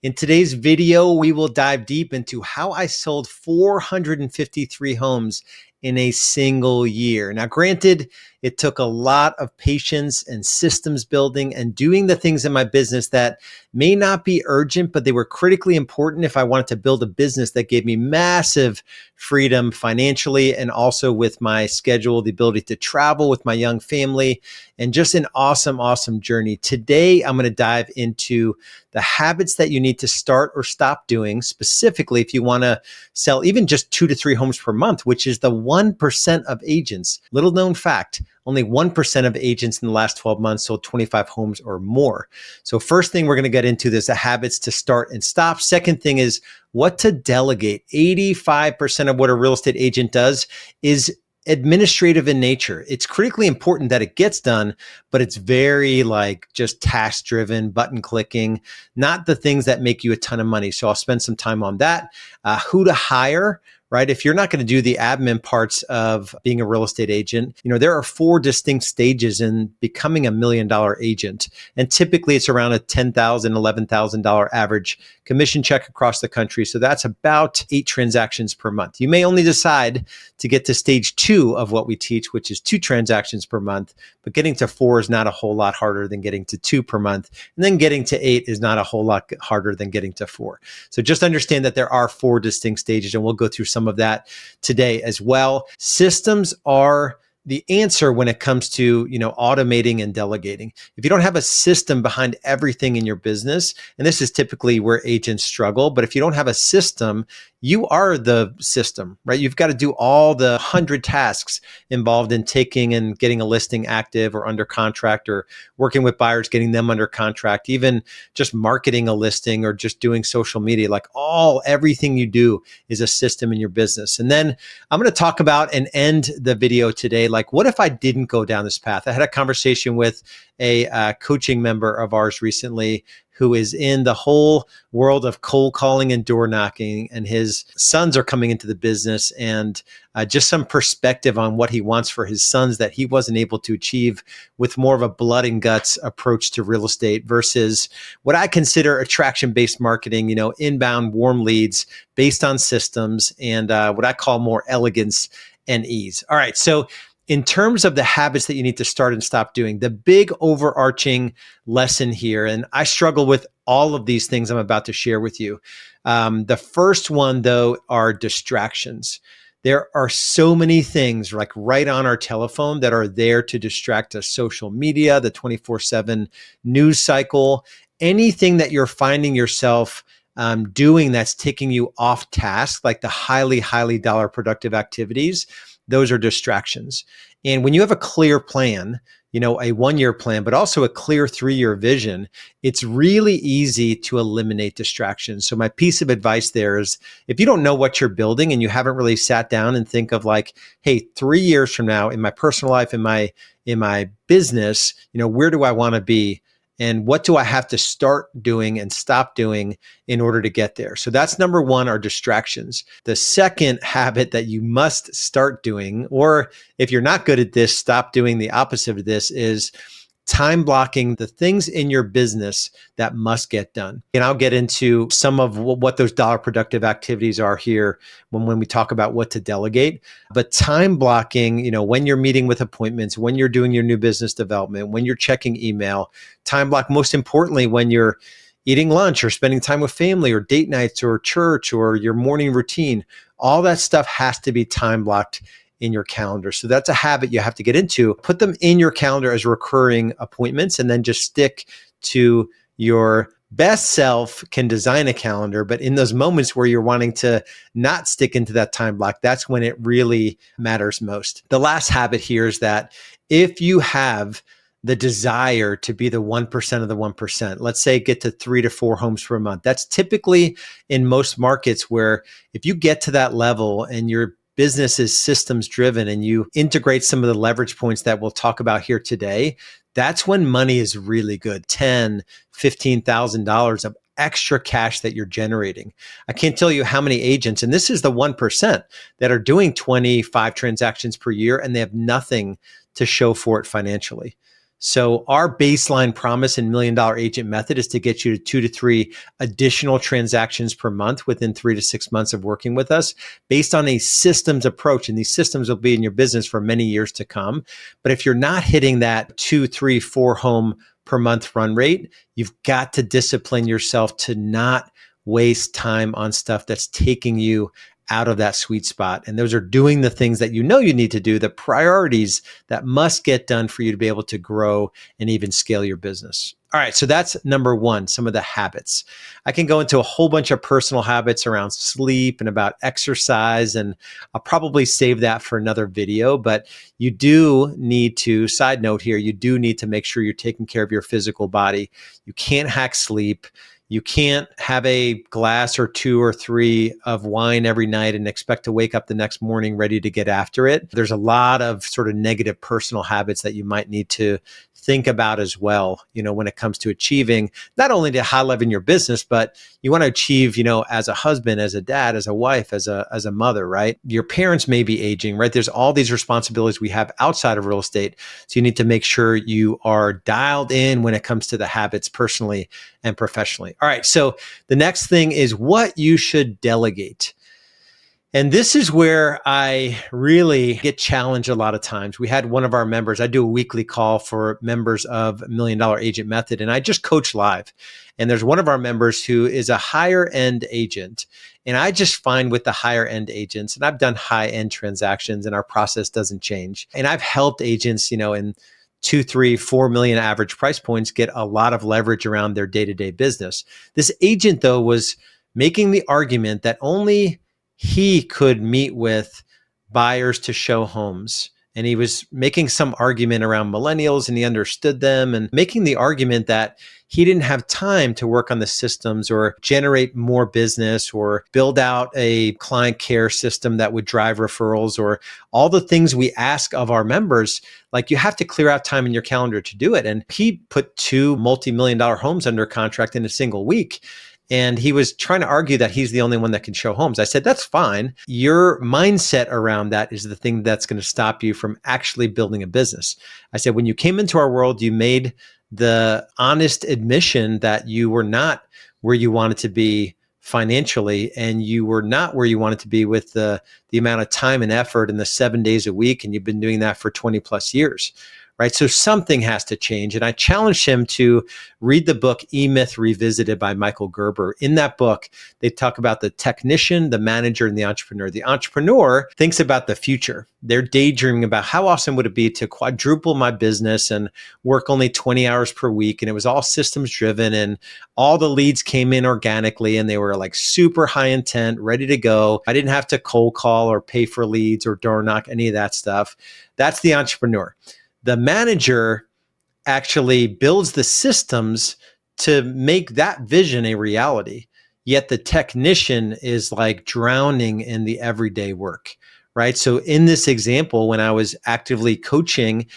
In today's video, we will dive deep into how I sold 453 homes in a single year. Now, granted, it took a lot of patience and systems building and doing the things in my business that may not be urgent, but they were critically important if I wanted to build a business that gave me massive freedom financially and also with my schedule, the ability to travel with my young family, and just an awesome, awesome journey. Today, I'm going to dive into the habits that you need to start or stop doing, specifically if you want to sell even just 2 to 3 homes per month, which is the 1% of agents. Little known fact, only 1% of agents in the last 12 months sold 25 homes or more. So first thing we're going to get into is the habits to start and stop. Second thing is what to delegate. 85% of what a real estate agent does is administrative in nature. It's critically important that it gets done, but it's very just task driven, button clicking, not the things that make you a ton of money. So I'll spend some time on that. Who to hire, right? If you're not going to do the admin parts of being a real estate agent, there are 4 distinct stages in becoming a $1 million agent. And typically it's around a $10,000, $11,000 average commission check across the country. So that's about 8 transactions per month. You may only decide to get to stage 2 of what we teach, which is 2 transactions per month, but getting to 4 is not a whole lot harder than getting to 2 per month. And then getting to 8 is not a whole lot harder than getting to 4. So just understand that there are 4 distinct stages, and we'll go through some of that today as well. Systems are the answer when it comes to, automating and delegating. If you don't have a system behind everything in your business, and this is typically where agents struggle, but if you don't have a system, you are the system, right? You've got to do all the 100 tasks involved in taking and getting a listing active or under contract, or working with buyers, getting them under contract, even just marketing a listing or just doing social media. Everything you do is a system in your business. And then I'm going to talk about and end the video today. What if I didn't go down this path? I had a conversation with a coaching member of ours recently who is in the whole world of cold calling and door knocking, and his sons are coming into the business, and just some perspective on what he wants for his sons that he wasn't able to achieve with more of a blood and guts approach to real estate versus what I consider attraction-based marketing, inbound warm leads based on systems, and what I call more elegance and ease. All right, so in terms of the habits that you need to start and stop doing, the big overarching lesson here, and I struggle with all of these things I'm about to share with you. The first one, though, are distractions. There are so many things right on our telephone that are there to distract us. Social media, the 24/7 news cycle, anything that you're finding yourself doing that's taking you off task, like the highly, highly dollar productive activities, those are distractions. And when you have a clear plan, a 1-year plan, but also a clear 3-year vision, it's really easy to eliminate distractions. So my piece of advice there is, if you don't know what you're building and you haven't really sat down and think of hey, 3 years from now in my personal life, in my business, where do I want to be? And what do I have to start doing and stop doing in order to get there? So that's number 1, are distractions. The second habit that you must start doing, or if you're not good at this, stop doing the opposite of this, is time blocking the things in your business that must get done. And I'll get into some of what those dollar productive activities are here when we talk about what to delegate. But time blocking, when you're meeting with appointments, when you're doing your new business development, when you're checking email, time block, most importantly, when you're eating lunch or spending time with family or date nights or church or your morning routine, all that stuff has to be time blocked in your calendar. So that's a habit you have to get into. Put them in your calendar as recurring appointments, and then just stick to your best self can design a calendar. But in those moments where you're wanting to not stick into that time block, that's when it really matters most. The last habit here is that if you have the desire to be the 1% of the 1%, let's say get to 3 to 4 homes per month. That's typically in most markets where if you get to that level and you're business is systems driven and you integrate some of the leverage points that we'll talk about here today, that's when money is really good. $10,000, $15,000 of extra cash that you're generating. I can't tell you how many agents, and this is the 1%, that are doing 25 transactions per year and they have nothing to show for it financially. So our baseline promise in Million Dollar Agent Method is to get you to 2 to 3 additional transactions per month within 3 to 6 months of working with us based on a systems approach. And these systems will be in your business for many years to come. But if you're not hitting that 2, 3, 4 home per month run rate, you've got to discipline yourself to not waste time on stuff that's taking you out of that sweet spot. And those are doing the things that you know you need to do, the priorities that must get done for you to be able to grow and even scale your business. All right, so that's number one, some of the habits. I can go into a whole bunch of personal habits around sleep and about exercise, and I'll probably save that for another video. But you do need to, side note here, you do need to make sure you're taking care of your physical body. You can't hack sleep. You can't have a glass or 2 or 3 of wine every night and expect to wake up the next morning ready to get after it. There's a lot of sort of negative personal habits that you might need to think about as well, when it comes to achieving not only to high level in your business, but you want to achieve, as a husband, as a dad, as a wife, as a mother, right? Your parents may be aging, right? There's all these responsibilities we have outside of real estate. So you need to make sure you are dialed in when it comes to the habits personally and professionally. All right. So the next thing is what you should delegate. And this is where I really get challenged a lot of times. We had one of our members, I do a weekly call for members of Million Dollar Agent Method, and I just coach live. And there's one of our members who is a higher end agent. And I just find with the higher end agents, and I've done high end transactions and our process doesn't change. And I've helped agents, in 2, 3, 4 million average price points get a lot of leverage around their day-to-day business. This agent, though, was making the argument that only he could meet with buyers to show homes. And he was making some argument around millennials and he understood them and making the argument that he didn't have time to work on the systems or generate more business or build out a client care system that would drive referrals or all the things we ask of our members. Like you have to clear out time in your calendar to do it. And he put 2 multi-million-dollar homes under contract in a single week. And he was trying to argue that he's the only one that can show homes. I said, that's fine. Your mindset around that is the thing that's going to stop you from actually building a business. I said, when you came into our world, you made the honest admission that you were not where you wanted to be financially, and you were not where you wanted to be with the amount of time and effort and the 7 days a week. And you've been doing that for 20 plus years. Right. So something has to change. And I challenged him to read the book E-Myth Revisited by Michael Gerber. In that book, they talk about the technician, the manager, and the entrepreneur. The entrepreneur thinks about the future. They're daydreaming about how awesome would it be to quadruple my business and work only 20 hours per week. And it was all systems driven and all the leads came in organically and they were like super high intent, ready to go. I didn't have to cold call or pay for leads or door knock, any of that stuff. That's the entrepreneur. The manager actually builds the systems to make that vision a reality. Yet the technician is like drowning in the everyday work, right? So in this example, when I was actively coaching,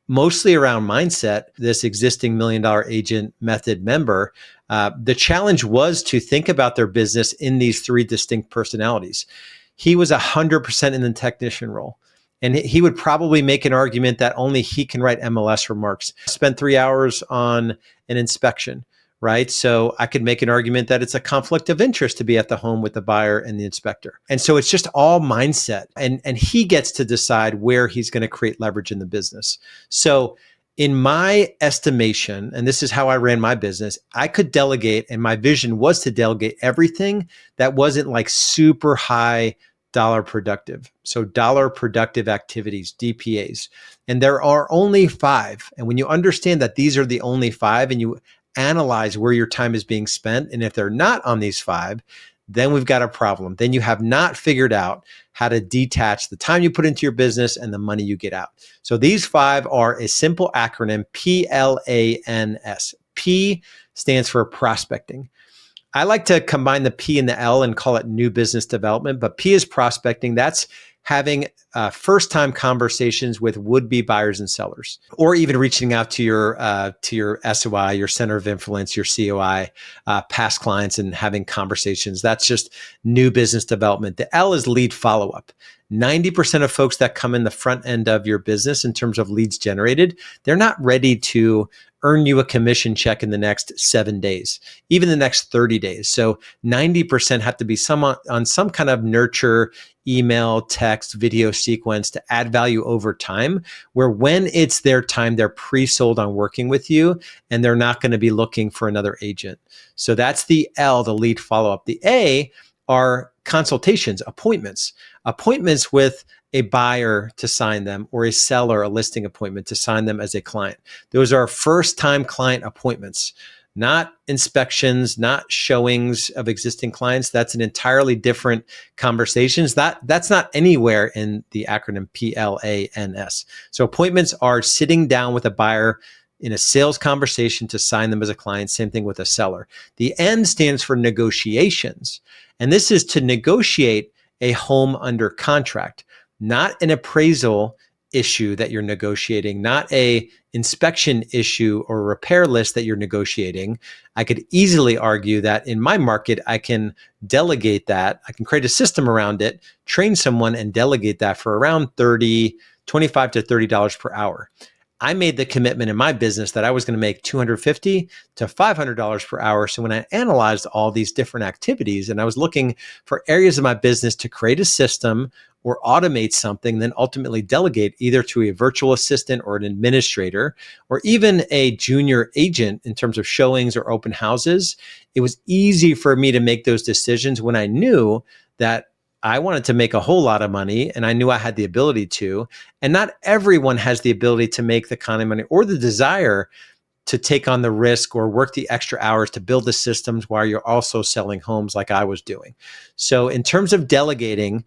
mostly around mindset, this existing Million Dollar Agent Method member, the challenge was to think about their business in these 3 distinct personalities. He was 100% in the technician role. And he would probably make an argument that only he can write MLS remarks. Spend 3 hours on an inspection, right? So I could make an argument that it's a conflict of interest to be at the home with the buyer and the inspector. And so it's just all mindset. And he gets to decide where he's going to create leverage in the business. So in my estimation, and this is how I ran my business, I could delegate, and my vision was to delegate everything that wasn't like super high dollar productive. So dollar productive activities, DPAs. And there are only 5. And when you understand that these are the only 5 and you analyze where your time is being spent, and if they're not on these 5, then we've got a problem. Then you have not figured out how to detach the time you put into your business and the money you get out. So these 5 are a simple acronym, PLANS. P stands for prospecting. I like to combine the P and the L and call it new business development, but P is prospecting. That's having first-time conversations with would-be buyers and sellers, or even reaching out to your SOI, your center of influence, your COI, past clients, and having conversations. That's just new business development. The L is lead follow-up. 90% of folks that come in the front end of your business in terms of leads generated, they're not ready to earn you a commission check in the next 7 days, even the next 30 days. So 90% have to be on some kind of nurture, email, text, video sequence to add value over time, where when it's their time, they're pre-sold on working with you and they're not going to be looking for another agent. So that's the L, the lead follow-up. The A are consultations, appointments with a buyer to sign them, or a seller, a listing appointment to sign them as a client. Those are first-time client appointments, not inspections, not showings of existing clients. That's an entirely different conversations. That's not anywhere in the acronym PLANS. So appointments are sitting down with a buyer in a sales conversation to sign them as a client. Same thing with a seller. The N stands for negotiations. And this is to negotiate a home under contract, not an appraisal issue that you're negotiating, not a inspection issue or repair list that you're negotiating. I could easily argue that in my market, I can delegate that. I can create a system around it, train someone and delegate that for around $25 to $30 per hour. I made the commitment in my business that I was going to make $250 to $500 per hour. So when I analyzed all these different activities and I was looking for areas of my business to create a system or automate something, then ultimately delegate either to a virtual assistant or an administrator, or even a junior agent in terms of showings or open houses, it was easy for me to make those decisions when I knew that I wanted to make a whole lot of money and I knew I had the ability to. And not everyone has the ability to make the kind of money or the desire to take on the risk or work the extra hours to build the systems while you're also selling homes like I was doing. So in terms of delegating,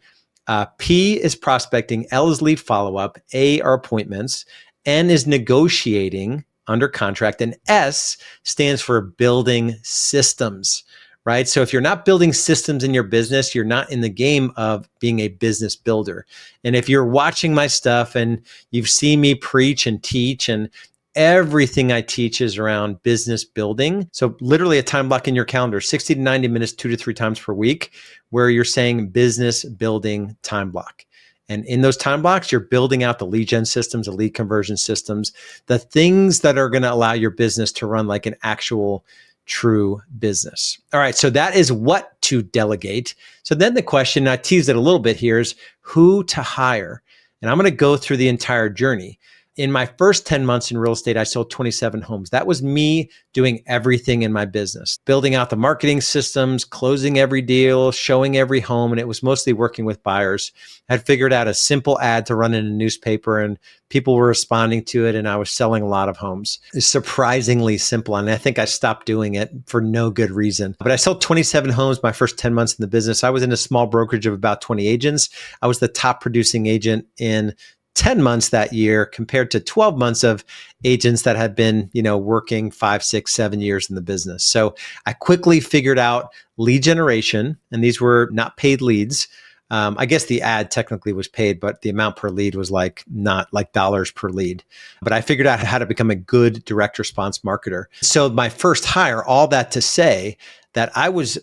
P is prospecting, L is lead follow-up, A are appointments, N is negotiating under contract, and S stands for building systems, right? So if you're not building systems in your business, you're not in the game of being a business builder. And if you're watching my stuff and you've seen me preach and teach, and everything I teach is around business building. So literally a time block in your calendar, 60 to 90 minutes, 2 to 3 times per week, where you're saying business building time block. And in those time blocks, you're building out the lead gen systems, the lead conversion systems, the things that are going to allow your business to run like an actual true business. All right. So that is what to delegate. So then the question, I teased it a little bit here, is who to hire. And I'm going to go through the entire journey. In my first 10 months in real estate, I sold 27 homes. That was me doing everything in my business, building out the marketing systems, closing every deal, showing every home. And it was mostly working with buyers. I had figured out a simple ad to run in a newspaper and people were responding to it. And I was selling a lot of homes. It's surprisingly simple. And I think I stopped doing it for no good reason. But I sold 27 homes my first 10 months in the business. I was in a small brokerage of about 20 agents. I was the top producing agent in 10 months that year compared to 12 months of agents that had been, working 5, 6, 7 years in the business. So I quickly figured out lead generation, and these were not paid leads. I guess the ad technically was paid, but the amount per lead was not like dollars per lead. But I figured out how to become a good direct response marketer. So my first hire, all that to say that I was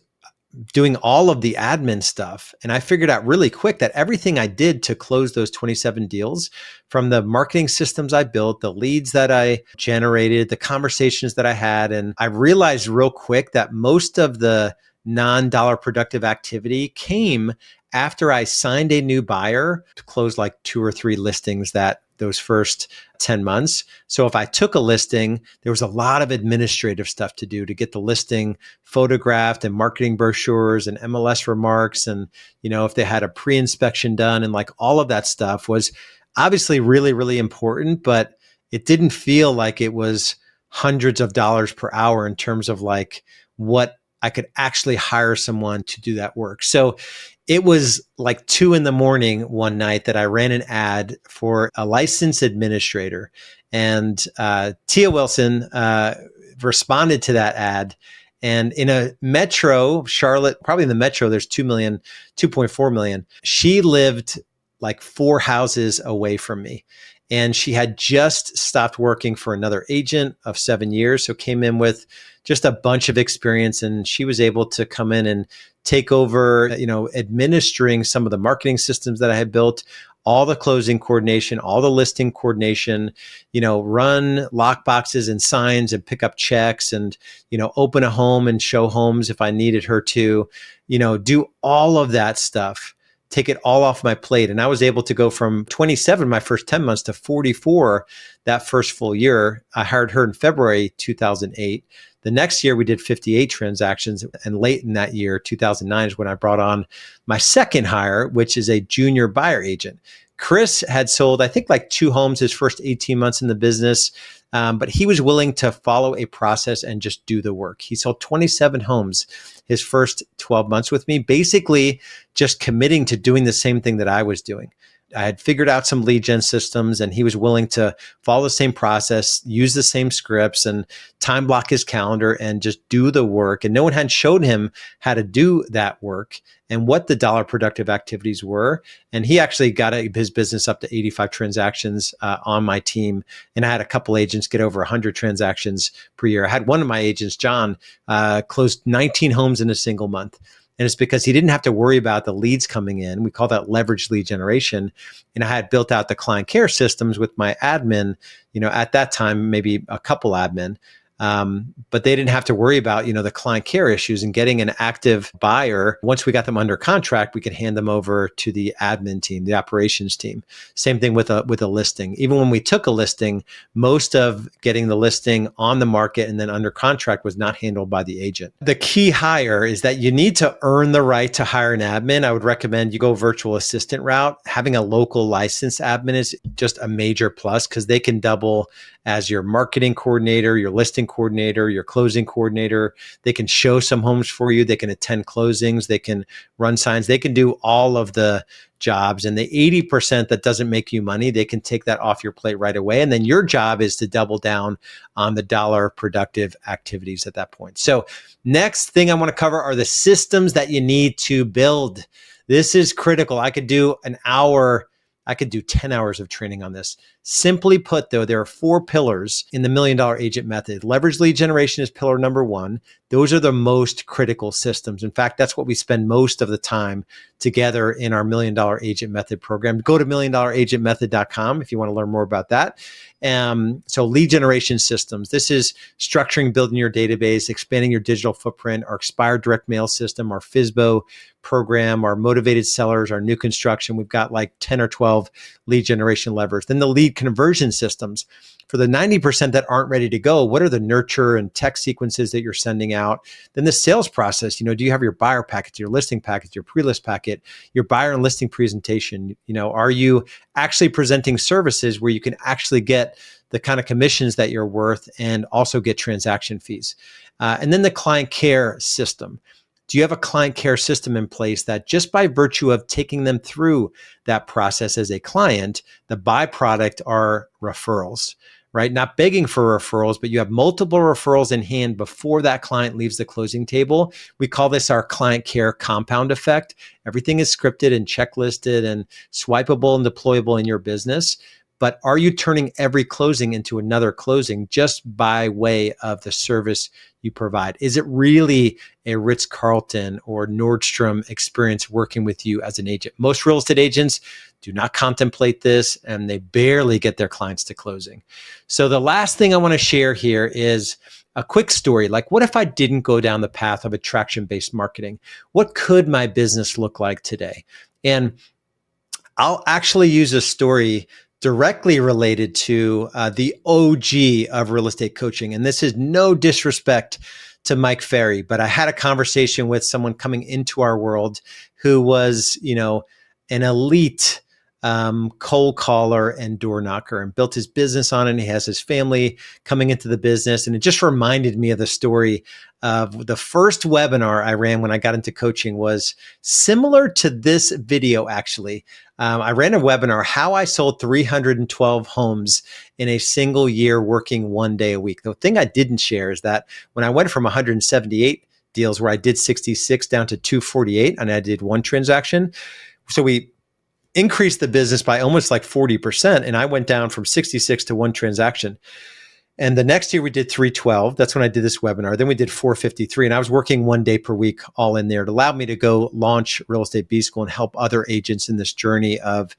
doing all of the admin stuff. And I figured out really quick that everything I did to close those 27 deals, from the marketing systems I built, the leads that I generated, the conversations that I had, and I realized real quick that most of the non-dollar productive activity came after I signed a new buyer to close like 2 or 3 listings those first 10 months. So if I took a listing, there was a lot of administrative stuff to do to get the listing photographed and marketing brochures and MLS remarks. And, if they had a pre-inspection done, and like all of that stuff was obviously really, really important, but it didn't feel like it was hundreds of dollars per hour in terms of like what I could actually hire someone to do that work. So it was like 2 a.m. one night that I ran an ad for a licensed administrator, and Tia Wilson responded to that ad. And in a metro, Charlotte, probably in the metro, there's 2 million, 2.4 million. She lived like 4 houses away from me. And she had just stopped working for another agent of 7 years. So came in with just a bunch of experience. And she was able to come in and take over, administering some of the marketing systems that I had built, all the closing coordination, all the listing coordination, run lock boxes and signs and pick up checks and, open a home and show homes if I needed her to, do all of that stuff, take it all off my plate. And I was able to go from 27 my first 10 months to 44 that first full year. I hired her in February 2008. The next year we did 58 transactions. And late in that year, 2009, is when I brought on my second hire, which is a junior buyer agent. Chris had sold, I think, like 2 homes his first 18 months in the business. But he was willing to follow a process and just do the work. He sold 27 homes his first 12 months with me, basically just committing to doing the same thing that I was doing. I had figured out some lead gen systems, and he was willing to follow the same process, use the same scripts, and time block his calendar and just do the work. And no one had showed him how to do that work and what the dollar productive activities were. And he actually got his business up to 85 transactions on my team. And I had a couple agents get over 100 transactions per year. I had one of my agents, John, closed 19 homes in a single month. And it's because he didn't have to worry about the leads coming in. We call that leveraged lead generation. And I had built out the client care systems with my admin, at that time, maybe a couple admin. But they didn't have to worry about, the client care issues and getting an active buyer. Once we got them under contract, we could hand them over to the admin team, the operations team. Same thing with a listing. Even when we took a listing, most of getting the listing on the market and then under contract was not handled by the agent. The key hire is that you need to earn the right to hire an admin. I would recommend you go virtual assistant route. Having a local licensed admin is just a major plus because they can double as your marketing coordinator, your listing coordinator, your closing coordinator. They can show some homes for you. They can attend closings. They can run signs. They can do all of the jobs. And the 80% that doesn't make you money, they can take that off your plate right away. And then your job is to double down on the dollar productive activities at that point. So next thing I want to cover are the systems that you need to build. This is critical. I could do 10 hours of training on this. Simply put, though, there are 4 pillars in the $1 Million Agent Method. Leverage lead generation is pillar number 1. Those are the most critical systems. In fact, that's what we spend most of the time together in our $1 Million Agent Method program. Go to $1millionagentmethod.com if you want to learn more about that. So lead generation systems. This is structuring, building your database, expanding your digital footprint, our expired direct mail system, our FSBO program, our motivated sellers, our new construction. We've got like 10 or 12 lead generation levers. Then the lead conversion systems. For the 90% that aren't ready to go, what are the nurture and text sequences that you're sending out? Then the sales process, do you have your buyer packet, your listing packet, your pre-list packet, your buyer and listing presentation? Are you actually presenting services where you can actually get the kind of commissions that you're worth and also get transaction fees? And then the client care system. Do you have a client care system in place that just by virtue of taking them through that process as a client, the byproduct are referrals, right? Not begging for referrals, but you have multiple referrals in hand before that client leaves the closing table. We call this our client care compound effect. Everything is scripted and checklisted and swipeable and deployable in your business. But are you turning every closing into another closing just by way of the service you provide? Is it really a Ritz-Carlton or Nordstrom experience working with you as an agent? Most real estate agents do not contemplate this, and they barely get their clients to closing. So the last thing I want to share here is a quick story. Like, what if I didn't go down the path of attraction-based marketing? What could my business look like today? And I'll actually use a story directly related to the OG of real estate coaching. And this is no disrespect to Mike Ferry, but I had a conversation with someone coming into our world who was, an elite cold caller and door knocker, and built his business on it. And he has his family coming into the business. And it just reminded me of the story of the first webinar I ran when I got into coaching was similar to this video, actually. I ran a webinar, how I sold 312 homes in a single year working 1 day a week. The thing I didn't share is that when I went from 178 deals where I did 66 down to 248 and I did one transaction. So we increased the business by almost like 40%. And I went down from 66 to one transaction. And the next year we did 312. That's when I did this webinar. Then we did 453. And I was working 1 day per week all in there. It allowed me to go launch Real Estate B School and help other agents in this journey of,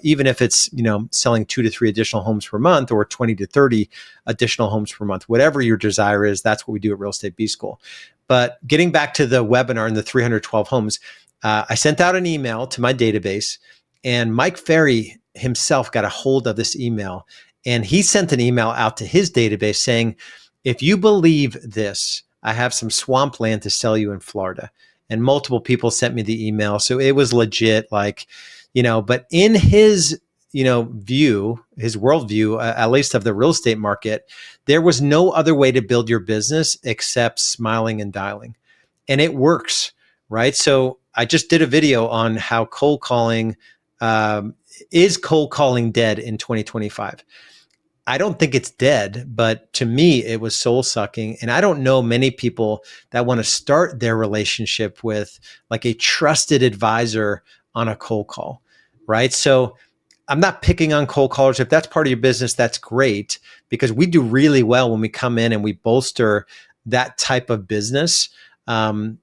even if it's, selling 2 to 3 additional homes per month or 20 to 30 additional homes per month, whatever your desire is, that's what we do at Real Estate B School. But getting back to the webinar and the 312 homes, I sent out an email to my database, and Mike Ferry himself got a hold of this email. And he sent an email out to his database saying, if you believe this, I have some swampland to sell you in Florida. And multiple people sent me the email. So it was legit, but in his, view, his worldview, at least of the real estate market, there was no other way to build your business except smiling and dialing. And it works, right? So I just did a video on how cold calling, is cold calling dead in 2025? I don't think it's dead, but to me, it was soul sucking. And I don't know many people that want to start their relationship with like a trusted advisor on a cold call, right? So I'm not picking on cold callers. If that's part of your business, that's great, because we do really well when we come in and we bolster that type of business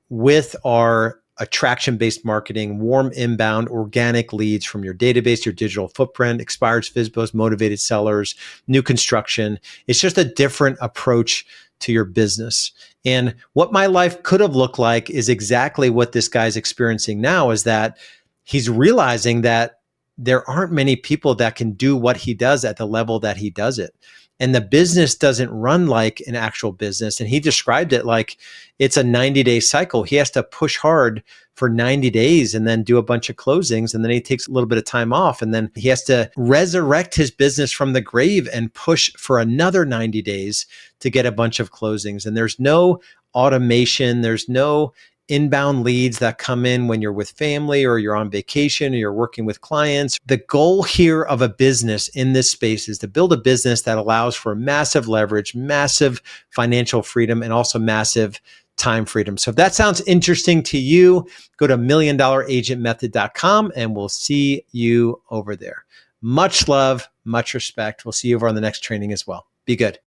with our attraction-based marketing, warm inbound, organic leads from your database, your digital footprint, expireds, FSBOs, motivated sellers, new construction. It's just a different approach to your business. And what my life could have looked like is exactly what this guy's experiencing now, is that he's realizing that there aren't many people that can do what he does at the level that he does it. And the business doesn't run like an actual business. And he described it like it's a 90-day cycle. He has to push hard for 90 days and then do a bunch of closings. And then he takes a little bit of time off. And then he has to resurrect his business from the grave and push for another 90 days to get a bunch of closings. And there's no automation. There's no inbound leads that come in when you're with family or you're on vacation or you're working with clients. The goal here of a business in this space is to build a business that allows for massive leverage, massive financial freedom, and also massive time freedom. So if that sounds interesting to you, go to $1,000,000agentmethod.com and we'll see you over there. Much love, much respect. We'll see you over on the next training as well. Be good.